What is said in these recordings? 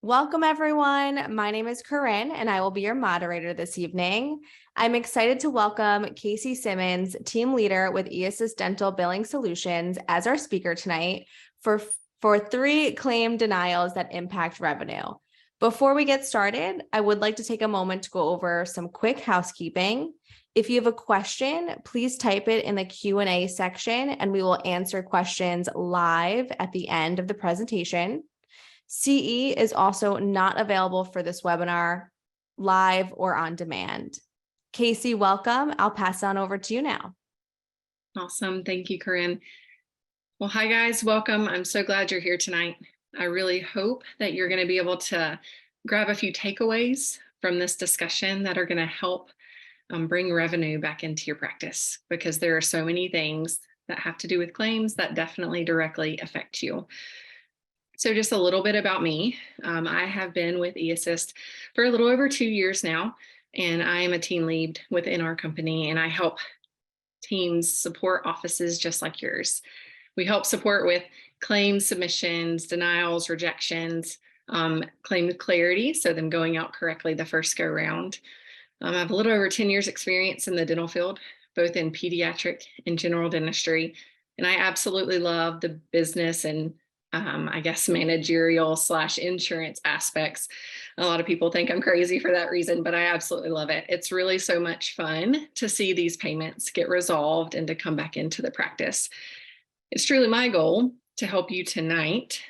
Welcome, everyone. My name is Corinne, and I will be your moderator this evening. I'm excited to welcome Casey Simmonds, team leader with eAssist Dental Billing Solutions, as our speaker tonight for 3 claim denials that impact revenue. Before we get started, I would like to take a moment to go over some quick housekeeping. If you have a question, please type it in the Q&A section, and we will answer questions live at the end of the presentation. CE is also not available for this webinar, live or on demand. Casey, welcome. I'll pass on over to you now. Awesome. Thank you, Corinne. Well, hi, guys. Welcome. I'm so glad you're here tonight. I really hope that you're going to be able to grab a few takeaways from this discussion that are going to help bring revenue back into your practice, because there are so many things that have to do with claims that definitely directly affect you. So just a little bit about me. I have been with eAssist for a little over 2 years now, and I am a team lead within our company, and I help teams support offices just like yours. We help support with claims submissions, denials, rejections, claim clarity, so them going out correctly the first go round. I have a little over 10 years experience in the dental field, both in pediatric and general dentistry, and I absolutely love the business and I guess managerial / insurance aspects. A lot of people think I'm crazy for that reason, but I absolutely love it. It's really so much fun to see these payments get resolved and to come back into the practice. It's truly my goal to help you tonight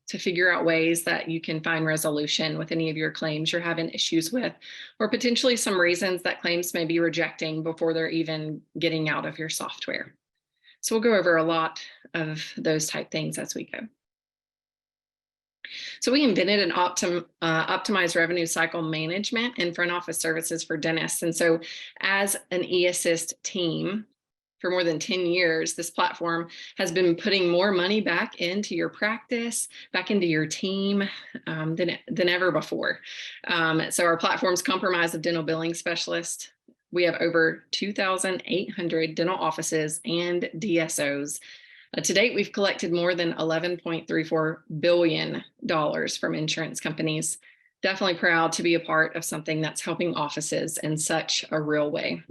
to figure out ways that you can find resolution with any of your claims you're having issues with, or potentially some reasons that claims may be rejecting before they're even getting out of your software. So we'll go over a lot of those type things as we go. So we invented an optimized revenue cycle management and front office services for dentists. And so as an eAssist team for more than 10 years, this platform has been putting more money back into your practice, back into your team than ever before. So our platform's comprised of dental billing specialists. We have over 2,800 dental offices and DSOs. To date, we've collected more than $11.34 billion from insurance companies. Definitely proud to be a part of something that's helping offices in such a real way.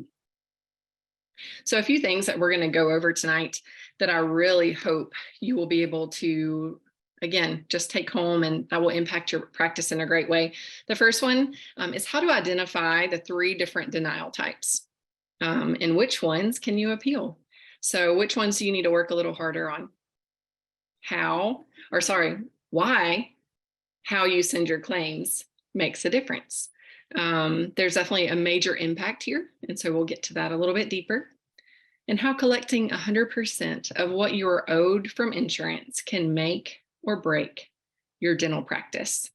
So a few things that we're going to go over tonight that I really hope you will be able to, again, just take home and that will impact your practice in a great way. The first one is how to identify the 3 different denial types and which ones can you appeal. So which ones do you need to work a little harder on? Why how you send your claims makes a difference. There's definitely a major impact here, and so we'll get to that a little bit deeper. And how collecting 100% of what you are owed from insurance can make or break your dental practice.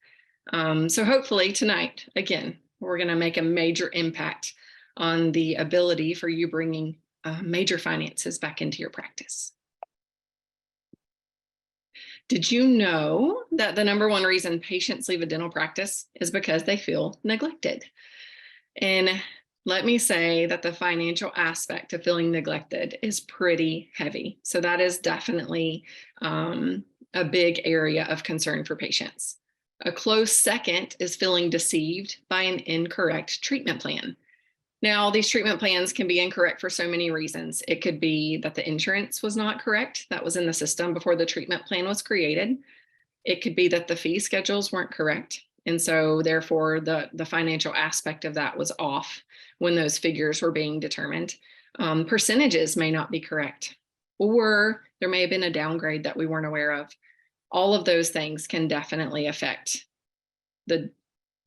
So hopefully tonight, again, we're going to make a major impact on the ability for you bringing major finances back into your practice. Did you know that the #1 reason patients leave a dental practice is because they feel neglected? And let me say that the financial aspect of feeling neglected is pretty heavy. So that is definitely a big area of concern for patients. A close second is feeling deceived by an incorrect treatment plan. Now, these treatment plans can be incorrect for so many reasons. It could be that the insurance was not correct, that was in the system before the treatment plan was created. It could be that the fee schedules weren't correct. And so therefore the financial aspect of that was off when those figures were being determined. Percentages may not be correct, or there may have been a downgrade that we weren't aware of. All of those things can definitely affect the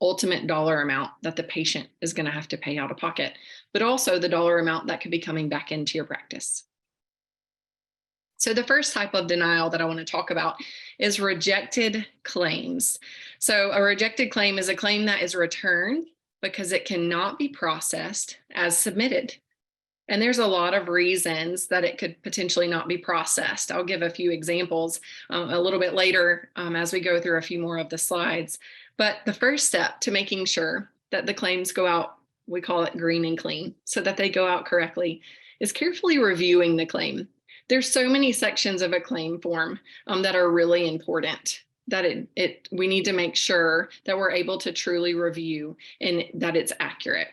ultimate dollar amount that the patient is going to have to pay out of pocket, but also the dollar amount that could be coming back into your practice. So the first type of denial that I want to talk about is rejected claims. So a rejected claim is a claim that is returned because it cannot be processed as submitted. And there's a lot of reasons that it could potentially not be processed. I'll give a few examples a little bit later as we go through a few more of the slides. But the first step to making sure that the claims go out, we call it green and clean, so that they go out correctly, is carefully reviewing the claim. There's so many sections of a claim form that are really important that we need to make sure that we're able to truly review and that it's accurate.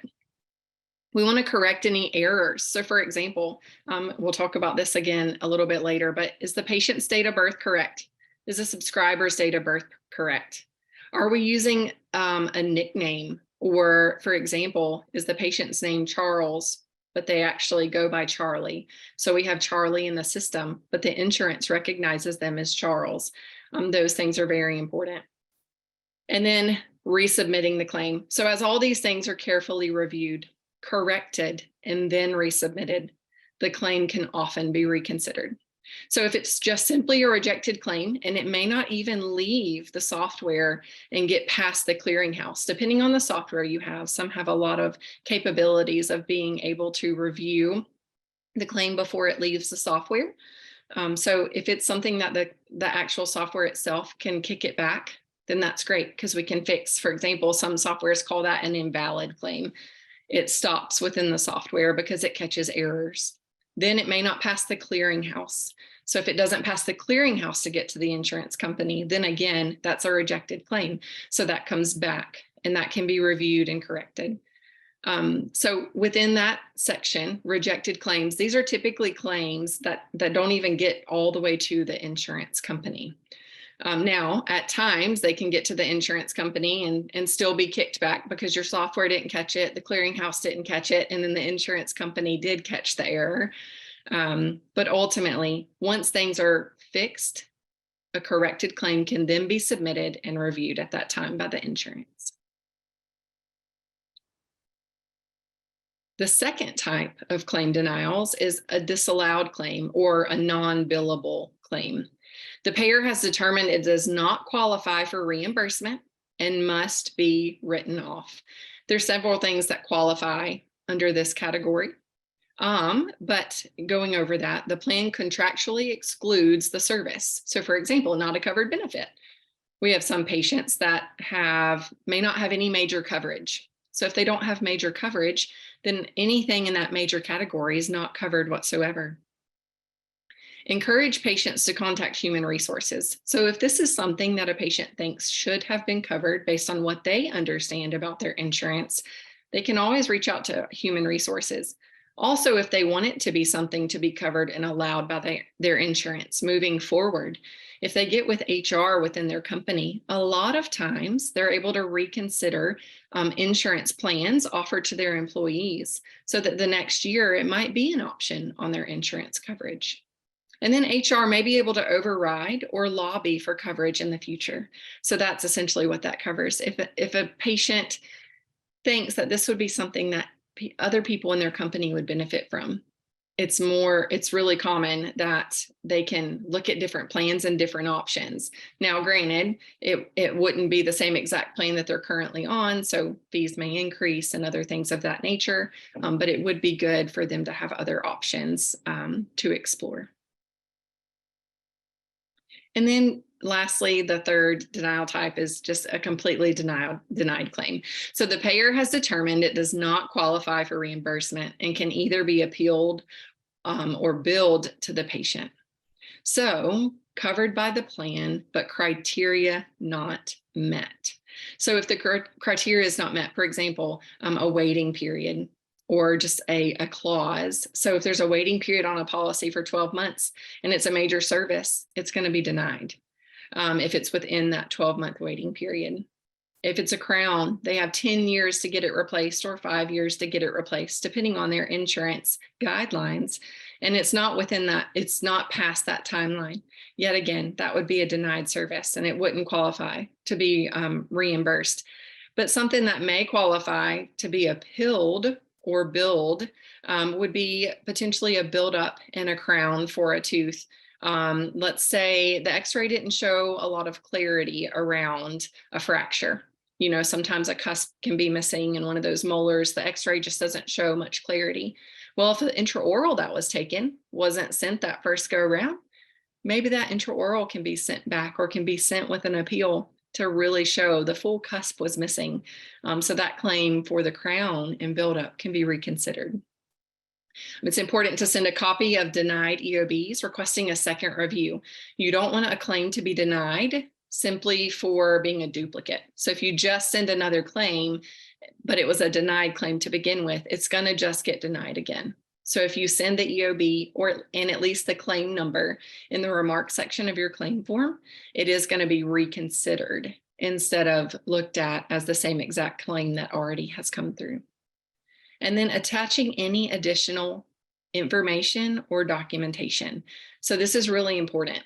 We want to correct any errors. So for example, we'll talk about this again a little bit later, but is the patient's date of birth correct? Is the subscriber's date of birth correct? Are we using a nickname? Or for example, is the patient's name Charles, but they actually go by Charlie? So we have Charlie in the system, but the insurance recognizes them as Charles. Those things are very important. And then resubmitting the claim. So as all these things are carefully reviewed, corrected, and then resubmitted, the claim can often be reconsidered. So if it's just simply a rejected claim and it may not even leave the software and get past the clearinghouse, depending on the software you have, some have a lot of capabilities of being able to review the claim before it leaves the software. So if it's something that the actual software itself can kick it back, then that's great because we can fix, for example, some softwares call that an invalid claim. It stops within the software because it catches errors. Then it may not pass the clearinghouse. So if it doesn't pass the clearinghouse to get to the insurance company, then again, that's a rejected claim. So that comes back and that can be reviewed and corrected. So within that section, rejected claims, these are typically claims that don't even get all the way to the insurance company. Now, at times, they can get to the insurance company and still be kicked back because your software didn't catch it, the clearinghouse didn't catch it, and then the insurance company did catch the error. But ultimately, once things are fixed, a corrected claim can then be submitted and reviewed at that time by the insurance. The second type of claim denials is a disallowed claim or a non-billable claim. The payer has determined it does not qualify for reimbursement and must be written off. There's several things that qualify under this category. But going over that, the plan contractually excludes the service. So for example, not a covered benefit. We have some patients that may not have any major coverage. So if they don't have major coverage, then anything in that major category is not covered whatsoever. Encourage patients to contact human resources. So if this is something that a patient thinks should have been covered based on what they understand about their insurance, they can always reach out to human resources. Also, if they want it to be something to be covered and allowed by their insurance moving forward, if they get with HR within their company, a lot of times they're able to reconsider insurance plans offered to their employees so that the next year it might be an option on their insurance coverage. And then HR may be able to override or lobby for coverage in the future. So that's essentially what that covers. If a patient thinks that this would be something that other people in their company would benefit from, it's really common that they can look at different plans and different options. Now, granted, it wouldn't be the same exact plan that they're currently on, so fees may increase and other things of that nature, but it would be good for them to have other options to explore. And then lastly, the third denial type is just a completely denied claim. So the payer has determined it does not qualify for reimbursement and can either be appealed or billed to the patient. So covered by the plan, but criteria not met. So if the criteria is not met, for example, a waiting period, or just a clause. So if there's a waiting period on a policy for 12 months and it's a major service, it's going to be denied if it's within that 12-month waiting period. If it's a crown, they have 10 years to get it replaced or 5 years to get it replaced, depending on their insurance guidelines. And it's not within that, it's not past that timeline. Yet again, that would be a denied service and it wouldn't qualify to be reimbursed. But something that may qualify to be appealed or billed would be potentially a buildup in a crown for a tooth. Let's say the x-ray didn't show a lot of clarity around a fracture. You know, sometimes a cusp can be missing in one of those molars. The x-ray just doesn't show much clarity. Well, if the intraoral that was taken wasn't sent that first go around, maybe that intraoral can be sent back or can be sent with an appeal to really show the full cusp was missing. So that claim for the crown and buildup can be reconsidered. It's important to send a copy of denied EOBs requesting a second review. You don't want a claim to be denied simply for being a duplicate. So if you just send another claim, but it was a denied claim to begin with, it's going to just get denied again. So if you send the EOB and at least the claim number in the remarks section of your claim form, it is going to be reconsidered instead of looked at as the same exact claim that already has come through. And then attaching any additional information or documentation. So this is really important.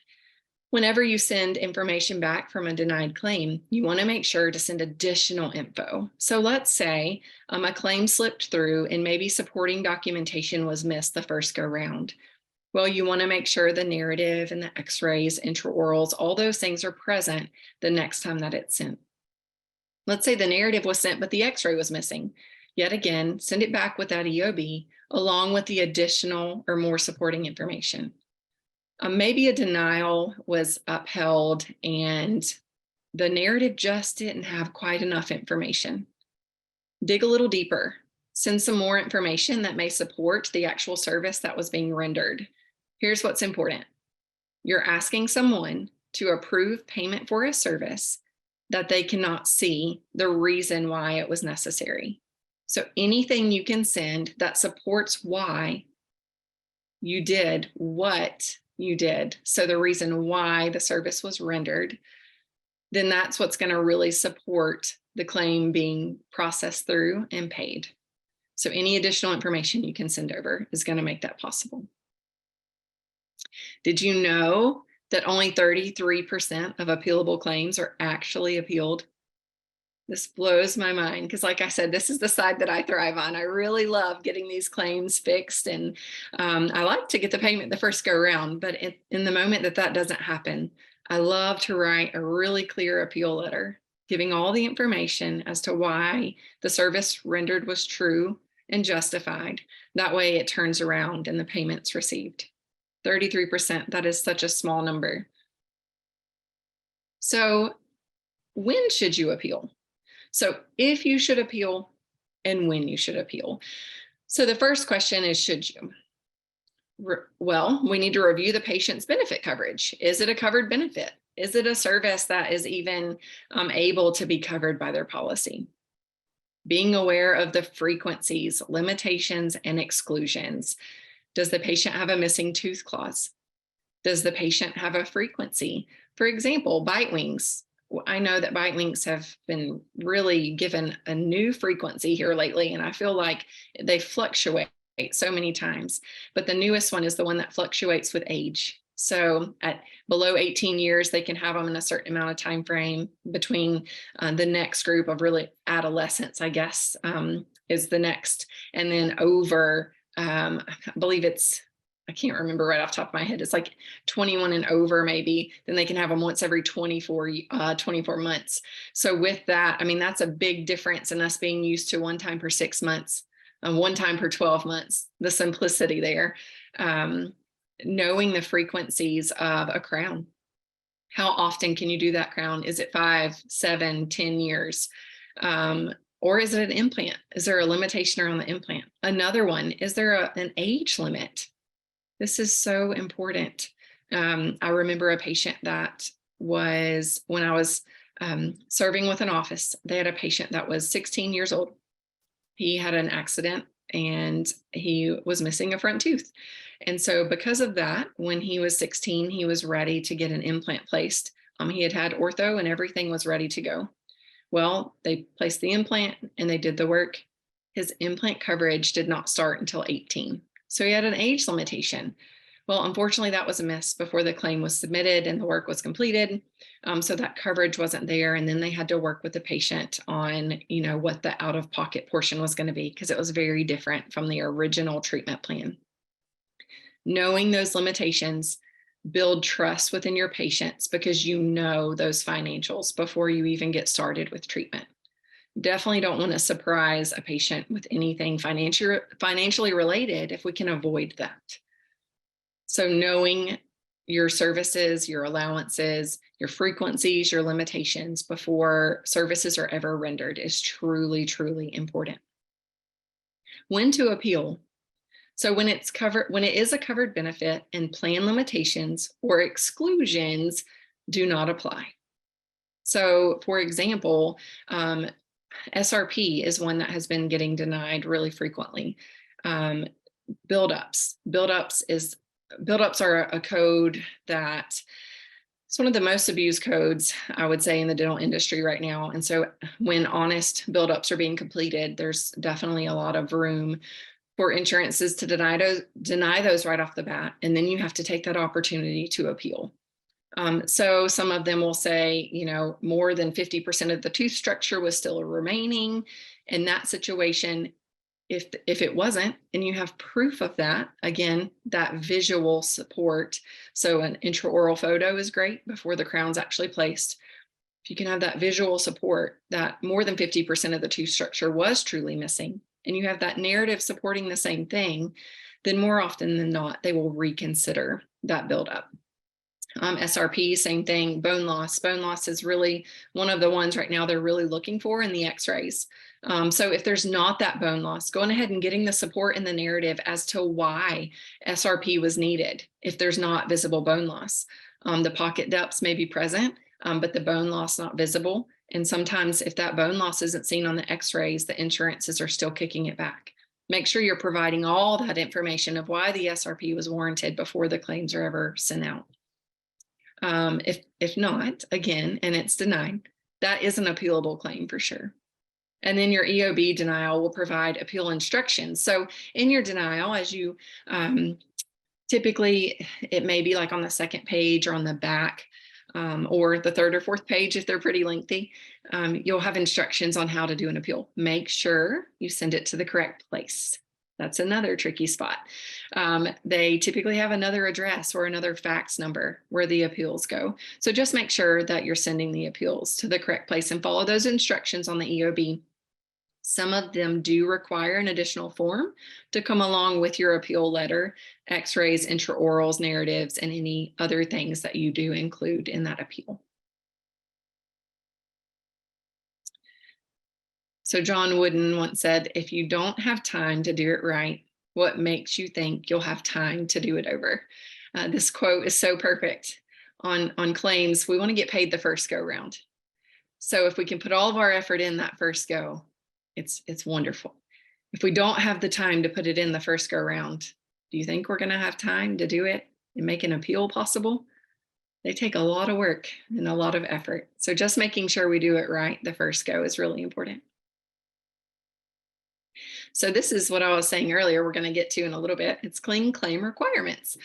Whenever you send information back from a denied claim, you want to make sure to send additional info. So let's say a claim slipped through and maybe supporting documentation was missed the first go round. Well, you want to make sure the narrative and the x-rays, intraorals, all those things are present the next time that it's sent. Let's say the narrative was sent, but the x-ray was missing. Yet again, send it back with that EOB along with the additional or more supporting information. Maybe a denial was upheld and the narrative just didn't have quite enough information. Dig a little deeper, send some more information that may support the actual service that was being rendered. Here's what's important. You're asking someone to approve payment for a service that they cannot see the reason why it was necessary. So anything you can send that supports why you did what you did, so the reason why the service was rendered, then that's what's going to really support the claim being processed through and paid. So any additional information you can send over is going to make that possible. Did you know that only 33% of appealable claims are actually appealed? This blows my mind because, like I said, this is the side that I thrive on. I really love getting these claims fixed, and I like to get the payment the first go around. But in the moment that doesn't happen, I love to write a really clear appeal letter, giving all the information as to why the service rendered was true and justified. That way it turns around and the payment's received. 33%, that is such a small number. So when should you appeal? So if you should appeal and when you should appeal. So the first question is, should you? Well, we need to review the patient's benefit coverage. Is it a covered benefit? Is it a service that is even able to be covered by their policy? Being aware of the frequencies, limitations, and exclusions. Does the patient have a missing tooth clause? Does the patient have a frequency? For example, bite wings. I know that bite wings have been really given a new frequency here lately, and I feel like they fluctuate so many times. But the newest one is the one that fluctuates with age. So at below 18 years, they can have them in a certain amount of time frame. Between the next group of really adolescents, I guess, is the next. And then over, I believe I can't remember right off the top of my head. It's like 21 and over, maybe. Then they can have them once every 24 months. So with that, I mean, that's a big difference in us being used to one time per 6 months, one time per 12 months, the simplicity there. Knowing the frequencies of a crown. How often can you do that crown? Is it 5, 7, 10 years? Or is it an implant? Is there a limitation around the implant? Another one, is there an age limit? This is so important. I remember a patient that was, when I was serving with an office, they had a patient that was 16 years old. He had an accident and he was missing a front tooth. And so because of that, when he was 16, he was ready to get an implant placed. He had ortho and everything was ready to go. Well, they placed the implant and they did the work. His implant coverage did not start until 18. So he had an age limitation. Well, unfortunately, that was a miss before the claim was submitted and the work was completed. So that coverage wasn't there. And then they had to work with the patient on, what the out-of-pocket portion was going to be, because it was very different from the original treatment plan. Knowing those limitations, build trust within your patients because you know those financials before you even get started with treatment. Definitely don't want to surprise a patient with anything financially related if we can avoid that. So knowing your services, your allowances, your frequencies, your limitations before services are ever rendered is truly, truly important. When to appeal. So when it is a covered benefit and plan limitations or exclusions do not apply. So for example, SRP is one that has been getting denied really frequently. Buildups. Buildups are a code that it's one of the most abused codes, I would say, in the dental industry right now. And so when honest buildups are being completed, there's definitely a lot of room for insurances to deny those right off the bat. And then you have to take that opportunity to appeal. So some of them will say, more than 50% of the tooth structure was still remaining. In that situation, if it wasn't, and you have proof of that, again, that visual support. So an intraoral photo is great before the crown's actually placed. If you can have that visual support that more than 50% of the tooth structure was truly missing, and you have that narrative supporting the same thing, then more often than not, they will reconsider that buildup. SRP, same thing. Bone loss. Bone loss is really one of the ones right now they're really looking for in the x-rays. So if there's not that bone loss, going ahead and getting the support in the narrative as to why SRP was needed if there's not visible bone loss. The pocket depths may be present, but the bone loss not visible. And sometimes if that bone loss isn't seen on the x-rays, the insurances are still kicking it back. Make sure you're providing all that information of why the SRP was warranted before the claims are ever sent out. If not, again, and it's denied, that is an appealable claim for sure. And then your EOB denial will provide appeal instructions. So in your denial, as you typically, it may be like on the second page or on the back, or the third or fourth page if they're pretty lengthy. You'll have instructions on how to do an appeal. Make sure you send it to the correct place. That's another tricky spot. They typically have another address or another fax number where the appeals go. So just make sure that you're sending the appeals to the correct place and follow those instructions on the EOB. Some of them do require an additional form to come along with your appeal letter, x-rays, intraorals, narratives, and any other things that you do include in that appeal. So John Wooden once said, if you don't have time to do it right, what makes you think you'll have time to do it over? This quote is so perfect. On claims, we want to get paid the first go round. So if we can put all of our effort in that first go, it's wonderful. If we don't have the time to put it in the first go round, do you think we're going to have time to do it and make an appeal possible? They take a lot of work and a lot of effort. So just making sure we do it right the first go is really important. So this is what I was saying earlier, we're going to get to in a little bit. It's clean claim requirements.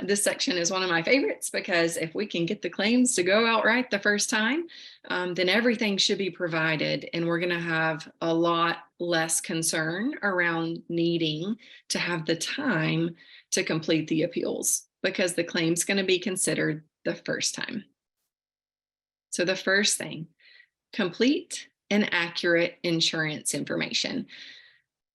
This section is one of my favorites because if we can get the claims to go out right the first time, then everything should be provided, and we're going to have a lot less concern around needing to have the time to complete the appeals because the claim's going to be considered the first time. So the first thing, complete and accurate insurance information.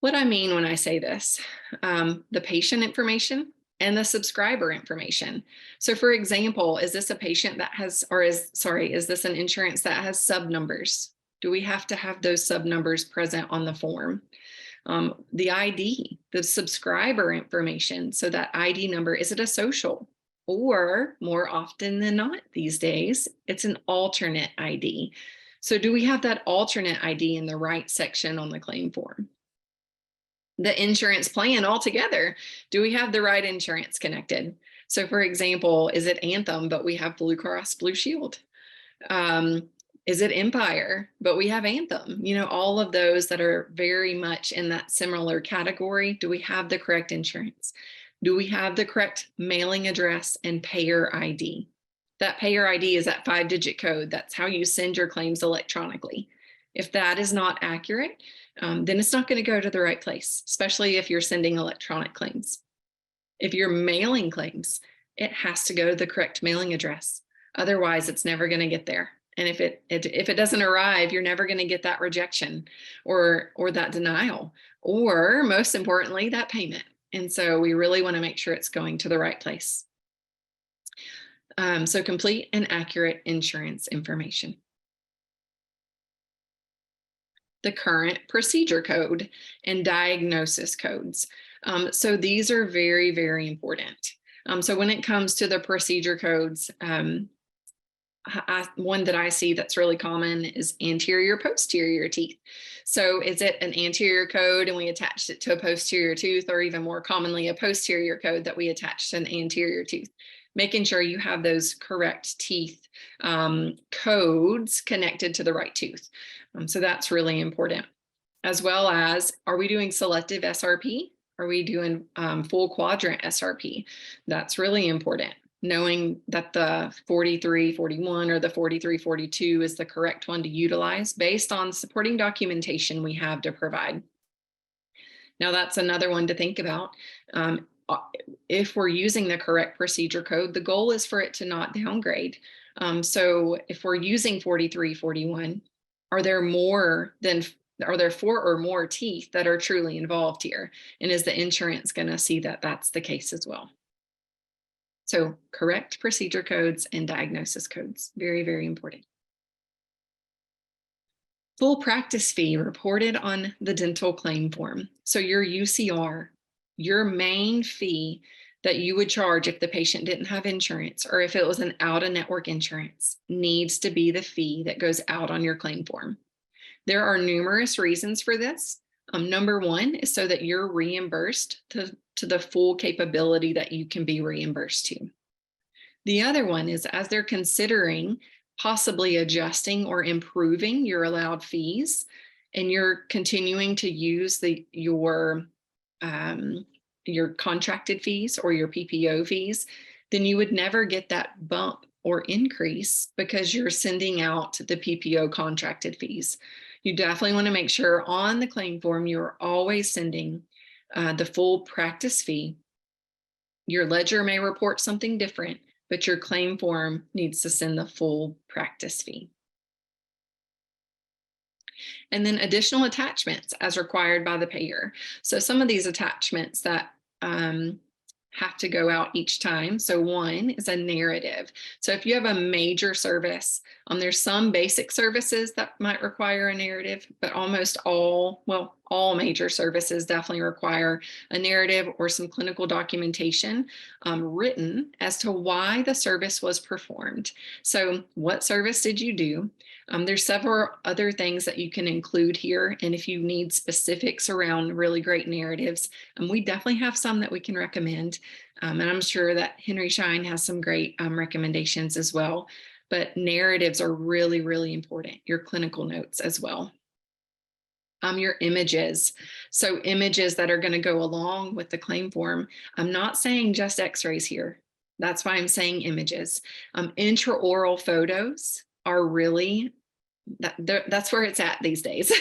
What I mean when I say this, the patient information and the subscriber information. So for example, is this a patient that has, is this an insurance that has sub numbers? Do we have to have those sub numbers present on the form? The ID, the subscriber information. So that ID number, is it a social? Or more often than not these days, it's an alternate ID. So do we have that alternate ID in the right section on the claim form? The insurance plan altogether. Do we have the right insurance connected? So for example, is it Anthem, but we have Blue Cross Blue Shield? Is it Empire, but we have Anthem? All of those that are very much in that similar category. Do we have the correct insurance? Do we have the correct mailing address and payer ID? That payer ID is that 5-digit code. That's how you send your claims electronically. If that is not accurate, then it's not going to go to the right place, especially if you're sending electronic claims. If you're mailing claims, it has to go to the correct mailing address. Otherwise, it's never going to get there. And if it doesn't arrive, you're never going to get that rejection or that denial, or most importantly, that payment. And so we really want to make sure it's going to the right place. So complete and accurate insurance information. The current procedure code and diagnosis codes. So these are very, very important. So when it comes to the procedure codes, one that I see that's really common is anterior posterior teeth. So is it an anterior code and we attached it to a posterior tooth, or even more commonly a posterior code that we attached to an anterior tooth? Making sure you have those correct teeth codes connected to the right tooth. So that's really important. As well as, are we doing selective SRP? Are we doing full quadrant SRP? That's really important. Knowing that the 4341 or the 4342 is the correct one to utilize based on supporting documentation we have to provide. Now that's another one to think about. If we're using the correct procedure code, the goal is for it to not downgrade. So if we're using 4341, are there 4 or more teeth that are truly involved here? And is the insurance going to see that that's the case as well? So correct procedure codes and diagnosis codes, very, very important. Full practice fee reported on the dental claim form. So your UCR, your main fee that you would charge if the patient didn't have insurance, or if it was an out-of-network insurance, needs to be the fee that goes out on your claim form. There are numerous reasons for this. Number one is so that you're reimbursed to the full capability that you can be reimbursed to. The other one is, as they're considering possibly adjusting or improving your allowed fees, and you're continuing to use your contracted fees or your PPO fees, then you would never get that bump or increase because you're sending out the PPO contracted fees. You definitely want to make sure on the claim form you're always sending the full practice fee. Your ledger may report something different, but your claim form needs to send the full practice fee. And then additional attachments as required by the payer. So some of these attachments that have to go out each time. So one is a narrative. So if you have a major service, there's some basic services that might require a narrative, but almost all major services definitely require a narrative or some clinical documentation written as to why the service was performed. So what service did you do? There's several other things that you can include here. And if you need specifics around really great narratives, we definitely have some that we can recommend. And I'm sure that Henry Schein has some great recommendations as well. But narratives are really, really important. Your clinical notes as well. Your images. So images that are going to go along with the claim form. I'm not saying just x-rays here. That's why I'm saying images. Intraoral photos are really, that's where it's at these days,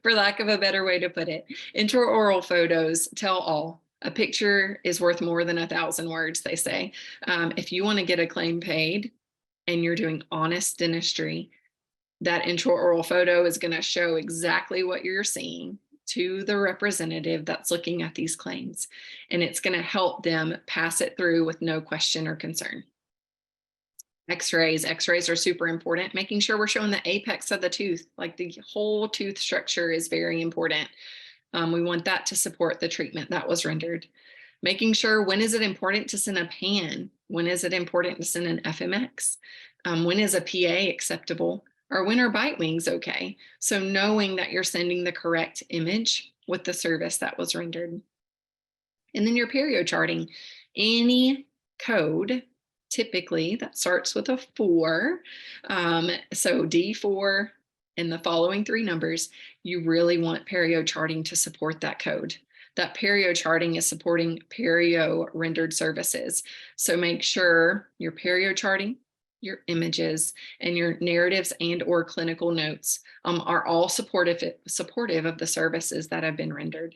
for lack of a better way to put it. Intraoral photos tell all. A picture is worth more than 1,000 words, they say. If you want to get a claim paid and you're doing honest dentistry, that intraoral photo is going to show exactly what you're seeing to the representative that's looking at these claims, and it's going to help them pass it through with no question or concern. X-rays are super important. Making sure we're showing the apex of the tooth, like the whole tooth structure, is very important. We want that to support the treatment that was rendered. Making sure, when is it important to send a PAN? When is it important to send an FMX? When is a PA acceptable? Or when are bite wings okay? So knowing that you're sending the correct image with the service that was rendered. And then your perio charting. Any code typically that starts with a 4, so D4 and the following 3 numbers, you really want perio charting to support that code. That perio charting is supporting perio rendered services. So make sure your perio charting, your images, and your narratives and or clinical notes are all supportive of the services that have been rendered.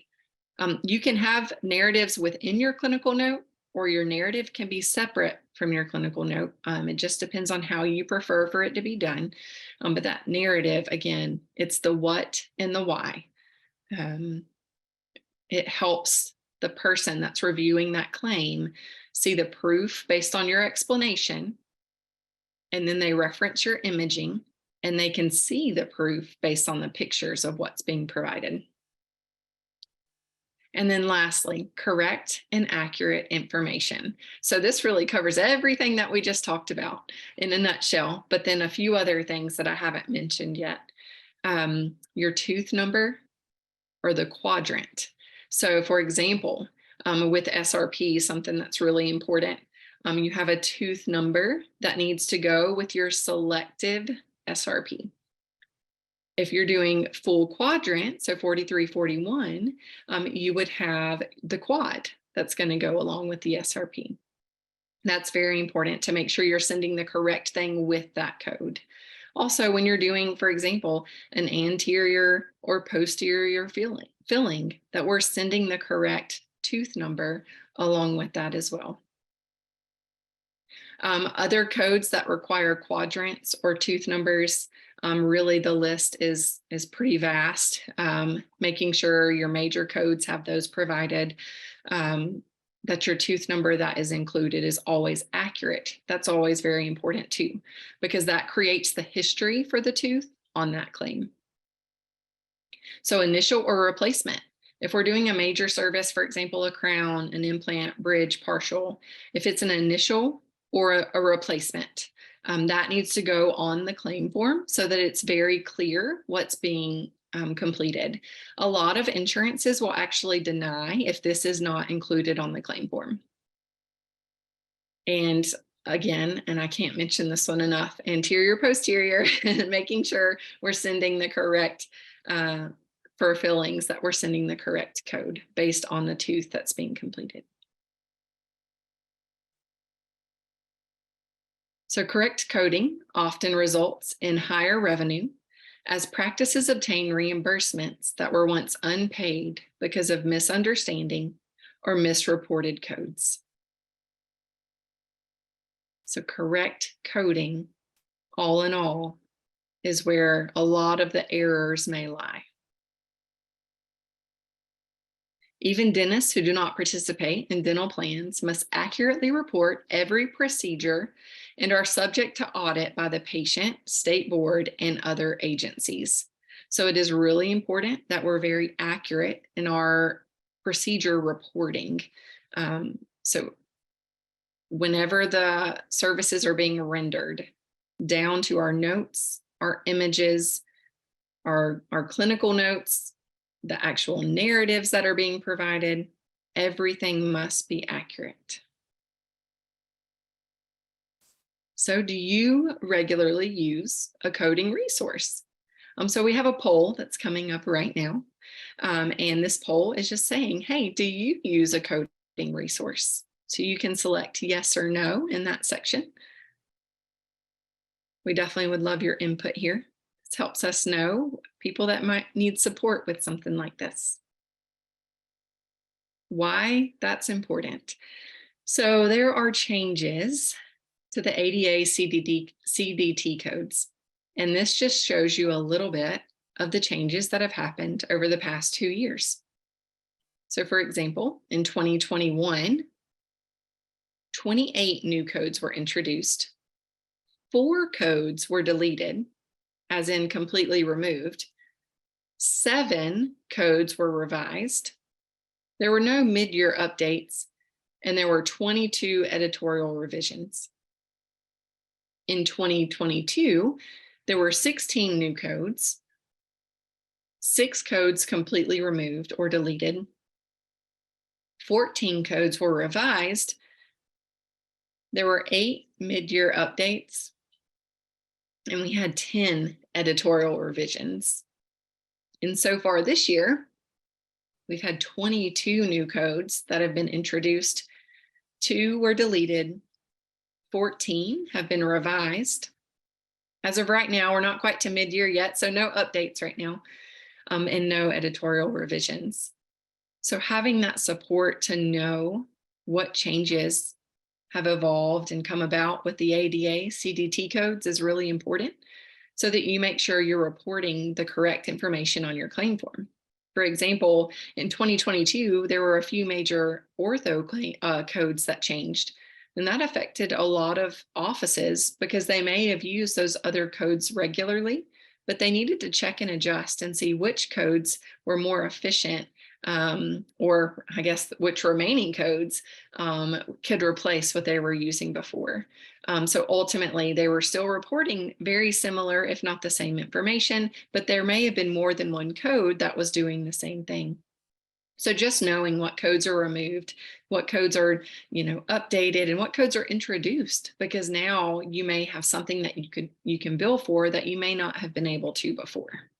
You can have narratives within your clinical note, or your narrative can be separate from your clinical note. It just depends on how you prefer for it to be done. But that narrative, again, it's the what and the why. It helps the person that's reviewing that claim see the proof based on your explanation, and then they reference your imaging, and they can see the proof based on the pictures of what's being provided. And then lastly, correct and accurate information. So this really covers everything that we just talked about in a nutshell, but then a few other things that I haven't mentioned yet. Your tooth number or the quadrant. So for example, with SRP, something that's really important, you have a tooth number that needs to go with your selected SRP. If you're doing full quadrant, so 43, 41, you would have the quad that's going to go along with the SRP. That's very important to make sure you're sending the correct thing with that code. Also, when you're doing, for example, an anterior or posterior filling, that we're sending the correct tooth number along with that as well. Other codes that require quadrants or tooth numbers, really the list is pretty vast. Making sure your major codes have those provided, that your tooth number that is included is always accurate. That's always very important too, because that creates the history for the tooth on that claim. So initial or replacement. If we're doing a major service, for example, a crown, an implant, bridge, partial, if it's an initial or a replacement, that needs to go on the claim form so that it's very clear what's being completed. A lot of insurances will actually deny if this is not included on the claim form. And again, and I can't mention this one enough, anterior, posterior, making sure we're sending the correct, for fillings, that we're sending the correct code based on the tooth that's being completed. So correct coding often results in higher revenue as practices obtain reimbursements that were once unpaid because of misunderstanding or misreported codes. So correct coding, all in all, is where a lot of the errors may lie. Even dentists who do not participate in dental plans must accurately report every procedure and are subject to audit by the patient, state board, and other agencies. So it is really important that we're very accurate in our procedure reporting. So whenever the services are being rendered, down to our notes, our images, our clinical notes, the actual narratives that are being provided, everything must be accurate. So do you regularly use a coding resource? So we have a poll that's coming up right now. And this poll is just saying, hey, do you use a coding resource? So you can select yes or no in that section. We definitely would love your input here. This helps us know people that might need support with something like this. Why that's important. So there are changes to the ADA CDT codes. And this just shows you a little bit of the changes that have happened over the past 2 years. So for example, in 2021, 28 new codes were introduced. 4 codes were deleted, as in completely removed. 7 codes were revised. There were no mid-year updates, and there were 22 editorial revisions. In 2022, there were 16 new codes, 6 codes completely removed or deleted, 14 codes were revised, there were 8 mid-year updates, and we had 10 editorial revisions. And so far this year, we've had 22 new codes that have been introduced. 2 were deleted, 14 have been revised. As of right now, we're not quite to mid-year yet, so no updates right now, and no editorial revisions. So having that support to know what changes have evolved and come about with the ADA CDT codes is really important, so that you make sure you're reporting the correct information on your claim form. For example, in 2022, there were a few major ortho codes that changed, and that affected a lot of offices because they may have used those other codes regularly, but they needed to check and adjust and see which codes were more efficient or I guess which remaining codes could replace what they were using before. So ultimately, they were still reporting very similar, if not the same information, but there may have been more than one code that was doing the same thing. So just knowing what codes are removed, what codes are, updated, and what codes are introduced, because now you may have something that you can bill for that you may not have been able to before.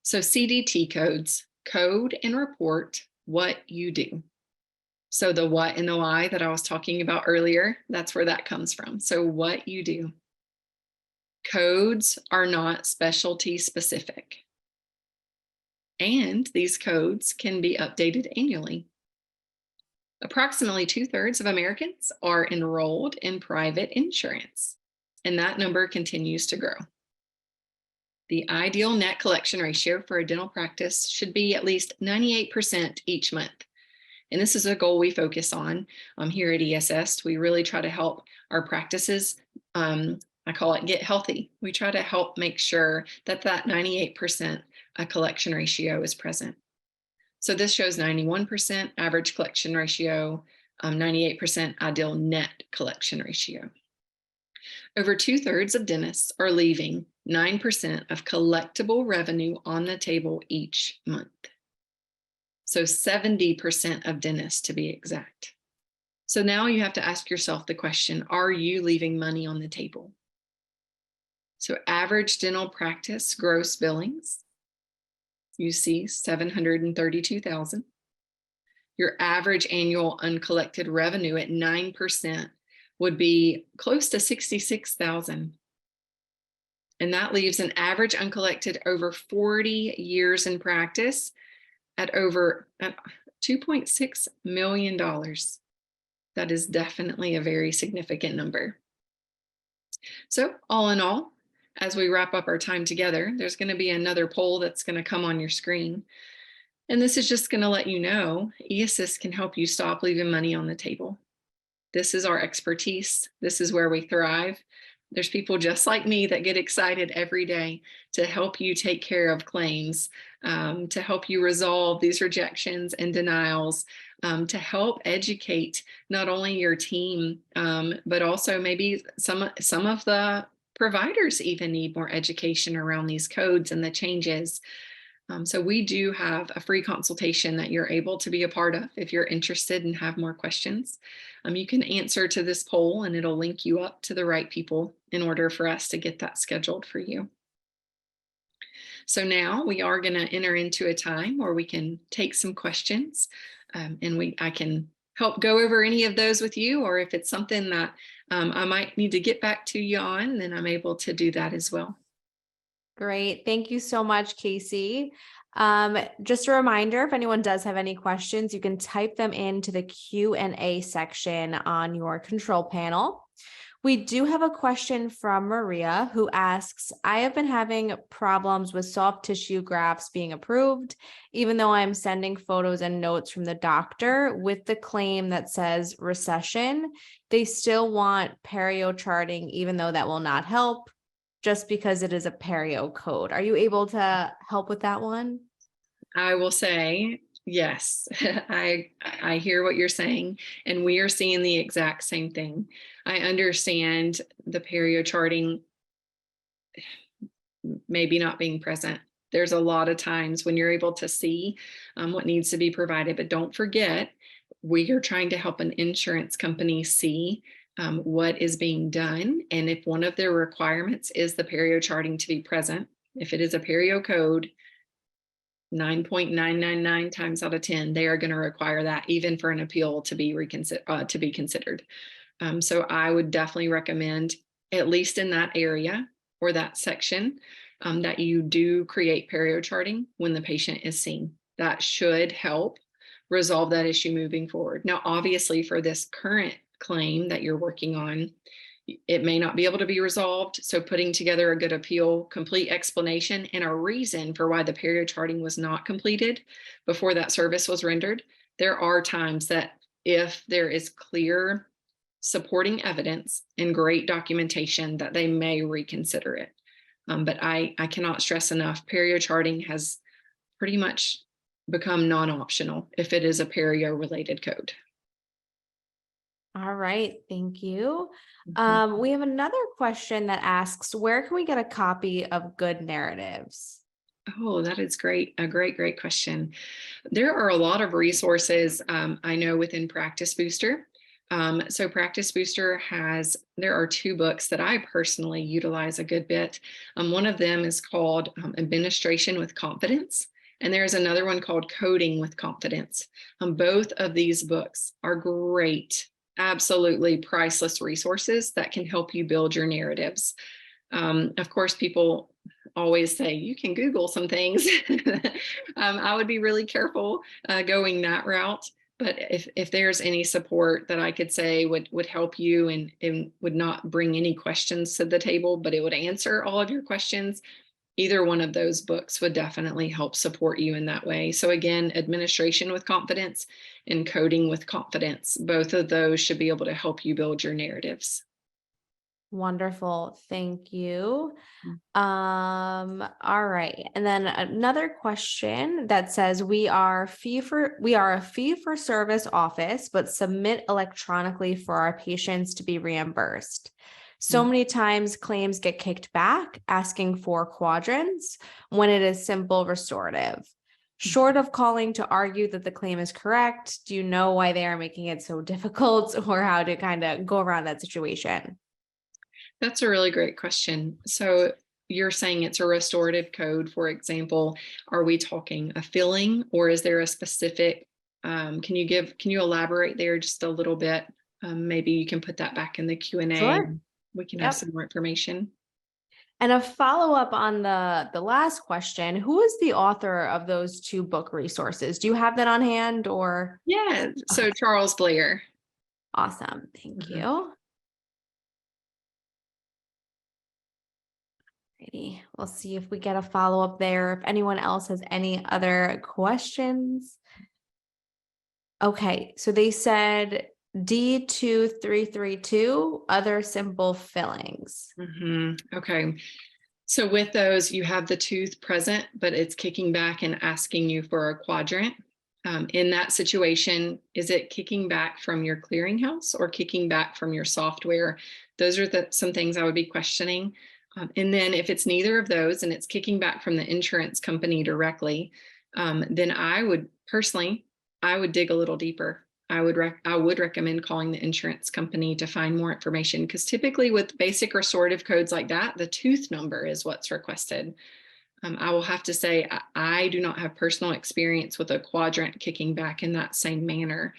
So CDT codes, code and report what you do. So the what and the why that I was talking about earlier, that's where that comes from. So what you do. Codes are not specialty specific. And these codes can be updated annually. Approximately 2/3 of Americans are enrolled in private insurance, and that number continues to grow. The ideal net collection ratio for a dental practice should be at least 98% each month. And this is a goal we focus on here at eAssist. We really try to help our practices, I call it get healthy. We try to help make sure that 98% collection ratio is present. So this shows 91% average collection ratio, 98% ideal net collection ratio. Over 2/3 of dentists are leaving 9% of collectible revenue on the table each month. So 70% of dentists to be exact. So now you have to ask yourself the question, are you leaving money on the table? So average dental practice gross billings, you see 732,000. Your average annual uncollected revenue at 9% would be close to 66,000. And that leaves an average uncollected over 40 years in practice at over $2.6 million. That is definitely a very significant number. So all in all, as we wrap up our time together, there's going to be another poll that's going to come on your screen. And this is just going to let you know eAssist can help you stop leaving money on the table. This is our expertise. This is where we thrive. There's people just like me that get excited every day to help you take care of claims, to help you resolve these rejections and denials, to help educate not only your team, but also maybe some of the providers even need more education around these codes and the changes. So we do have a free consultation that you're able to be a part of if you're interested and have more questions. You can answer to this poll and it'll link you up to the right people in order for us to get that scheduled for you. So now we are going to enter into a time where we can take some questions, and I can help go over any of those with you, or if it's something that I might need to get back to you on, then I'm able to do that as well. Great. Thank you so much, Casey. Just a reminder, if anyone does have any questions, you can type them into the Q&A section on your control panel. We do have a question from Maria who asks, I have been having problems with soft tissue grafts being approved, even though I'm sending photos and notes from the doctor with the claim that says recession. They still want perio charting, even though that will not help, just because it is a perio code. Are you able to help with that one? I will say, yes, I hear what you're saying, and we are seeing the exact same thing. I understand the perio charting maybe not being present. There's a lot of times when you're able to see what needs to be provided, but don't forget, we are trying to help an insurance company see what is being done. And if one of their requirements is the perio charting to be present, if it is a perio code, 9.999 times out of 10, they are going to require that even for an appeal to be considered. So I would definitely recommend, at least in that area or that section, that you do create perio charting when the patient is seen. That should help resolve that issue moving forward. Now, obviously, for this current claim that you're working on, it may not be able to be resolved. So putting together a good appeal, complete explanation, and a reason for why the perio charting was not completed before that service was rendered. There are times that if there is clear supporting evidence and great documentation, that they may reconsider it. But I cannot stress enough, perio charting has pretty much become non-optional if it is a perio related code. All right, thank you. Mhm. We have another question that asks, where can we get a copy of good narratives? Oh, that is great. A great question. There are a lot of resources I know within Practice Booster. So Practice Booster there are two books that I personally utilize a good bit. One of them is called Administration with Confidence, and there's another one called Coding with Confidence. Both of these books are great, absolutely priceless resources that can help you build your narratives. Of course, people always say you can Google some things. I would be really careful going that route. But if there's any support that I could say would help you and would not bring any questions to the table, but it would answer all of your questions, either one of those books would definitely help support you in that way. So again, Administration with Confidence and Coding with Confidence, both of those should be able to help you build your narratives. Wonderful, thank you. All right. And then another question that says we are a fee for service office, but submit electronically for our patients to be reimbursed. So many times claims get kicked back asking for quadrants when it is simple restorative. Short of calling to argue that the claim is correct, do you know why they are making it so difficult or how to kind of go around that situation? That's a really great question. So you're saying it's a restorative code, for example. Are we talking a filling, or is there a specific, can you elaborate there just a little bit? Maybe you can put that back in the Q&A. Sure. We can have Yep. some more information. And a follow-up on the last question, who is the author of those two book resources? Do you have that on hand or? Yeah. Okay, So Charles Blair. awesome. Thank Mhm. you. Alrighty. We'll see if we get a follow-up there. If anyone else has any other questions. Okay, so they said D2332, other simple fillings. Okay. So with those, you have the tooth present, but it's kicking back and asking you for a quadrant. In that situation, is it kicking back from your clearinghouse or kicking back from your software? Those are some things I would be questioning. And then if it's neither of those and it's kicking back from the insurance company directly, then I would dig a little deeper. I would recommend calling the insurance company to find more information, because typically with basic restorative codes like that, the tooth number is what's requested. I will have to say I do not have personal experience with a quadrant kicking back in that same manner.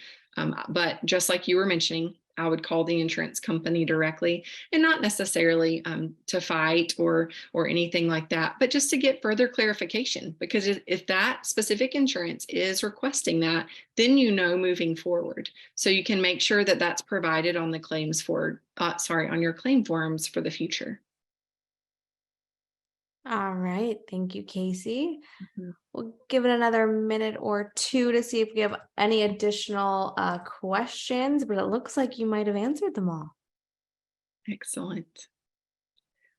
But just like you were mentioning, I would call the insurance company directly, and not necessarily to fight or anything like that, but just to get further clarification. Because if that specific insurance is requesting that, then moving forward, so you can make sure that that's provided on the on your claim forms for the future. All right. Thank you, Casey. Mhm. We'll give it another minute or two to see if we have any additional questions, but it looks like you might have answered them all. Excellent.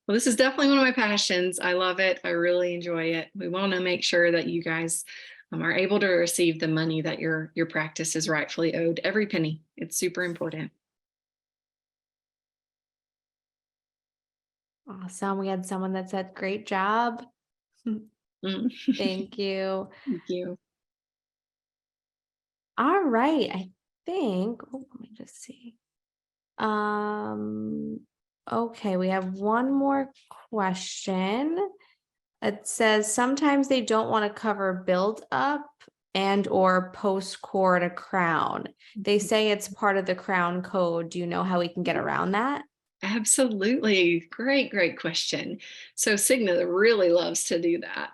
Well, this is definitely one of my passions. I love it. I really enjoy it. We want to make sure that you guys are able to receive the money that your practice is rightfully owed. Every penny. It's super important. Awesome. We had someone that said, great job. Mm. Thank you. Thank you. All right. I think, let me just see. Okay, we have one more question. It says sometimes they don't want to cover build up and or post core to crown. They say it's part of the crown code. Do you know how we can get around that? Absolutely. Great question. So Cigna really loves to do that.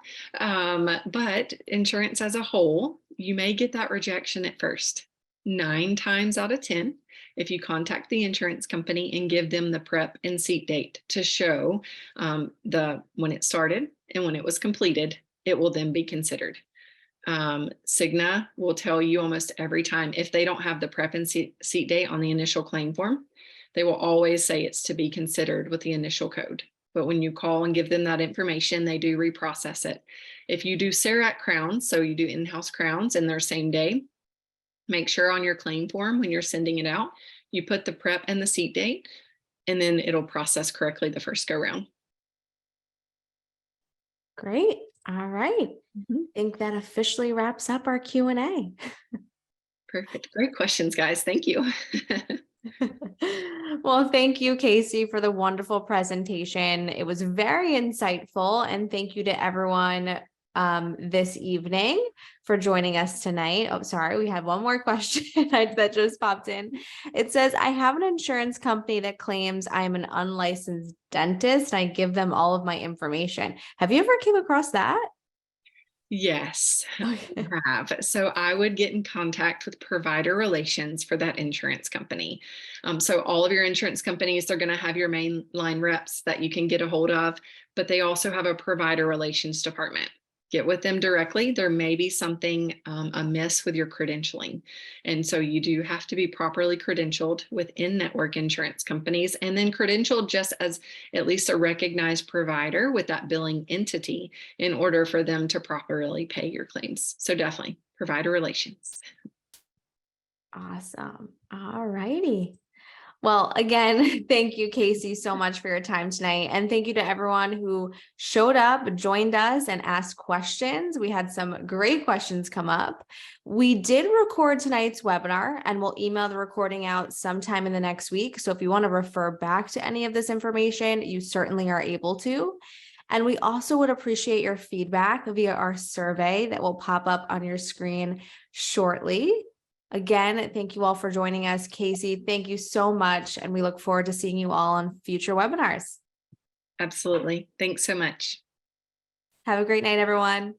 But insurance as a whole, you may get that rejection at first. 9 times out of 10, if you contact the insurance company and give them the prep and seat date to show when it started and when it was completed, it will then be considered. Cigna will tell you almost every time, if they don't have the prep and seat date on the initial claim form, they will always say it's to be considered with the initial code. But when you call and give them that information, they do reprocess it. If you do CERAC crowns, so you do in-house crowns and they're same day, make sure on your claim form when you're sending it out, you put the prep and the seat date, and then it'll process correctly the first go round. Great. All right. Mhm. I think that officially wraps up our Q&A. Perfect. Great questions, guys. Thank you. Well, thank you, Casey, for the wonderful presentation. It was very insightful, and thank you to everyone this evening for joining us tonight. Oh, sorry, we had one more question that just popped in. It says, I have an insurance company that claims I am an unlicensed dentist, and I give them all of my information. Have you ever came across that? Yes, Okay. I have. So I would get in contact with provider relations for that insurance company. So all of your insurance companies, they're going to have your main line reps that you can get a hold of, but they also have a provider relations department. Get with them directly. There may be something amiss with your credentialing. And so you do have to be properly credentialed within network insurance companies, and then credentialed just as at least a recognized provider with that billing entity in order for them to properly pay your claims. So definitely provider relations. Awesome. All righty. Well, again, thank you, Casey, so much for your time tonight. And thank you to everyone who showed up, joined us, and asked questions. We had some great questions come up. We did record tonight's webinar, and we'll email the recording out sometime in the next week. So if you want to refer back to any of this information, you certainly are able to. And we also would appreciate your feedback via our survey that will pop up on your screen shortly. Again, thank you all for joining us. Casey, thank you so much. And we look forward to seeing you all on future webinars. Absolutely. Thanks so much. Have a great night, everyone.